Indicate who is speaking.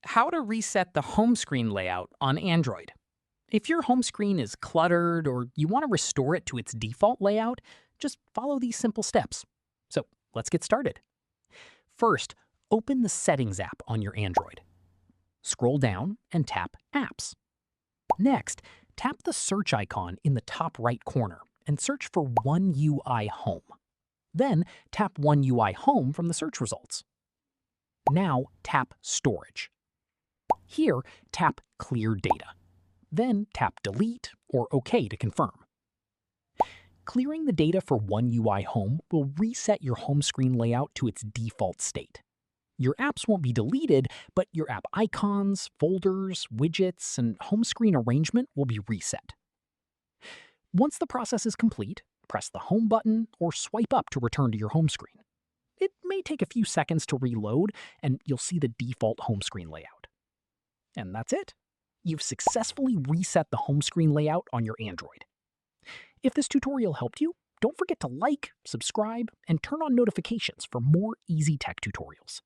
Speaker 1: How to reset the home screen layout on Android. If your home screen is cluttered or you want to restore it to its default layout, just follow these simple steps. So let's get started. First, open the Settings app on your Android. Scroll down and tap Apps. Next, tap the search icon in the top right corner and search for One UI Home. Then tap One UI Home from the search results. Now tap Storage. Here, tap Clear Data. Then tap Delete or OK to confirm. Clearing the data for One UI Home will reset your home screen layout to its default state. Your apps won't be deleted, but your app icons, folders, widgets, and home screen arrangement will be reset. Once the process is complete, press the Home button or swipe up to return to your home screen. It may take a few seconds to reload, and you'll see the default home screen layout. And that's it. You've successfully reset the home screen layout on your Android. If this tutorial helped you, don't forget to like, subscribe, and turn on notifications for more easy tech tutorials.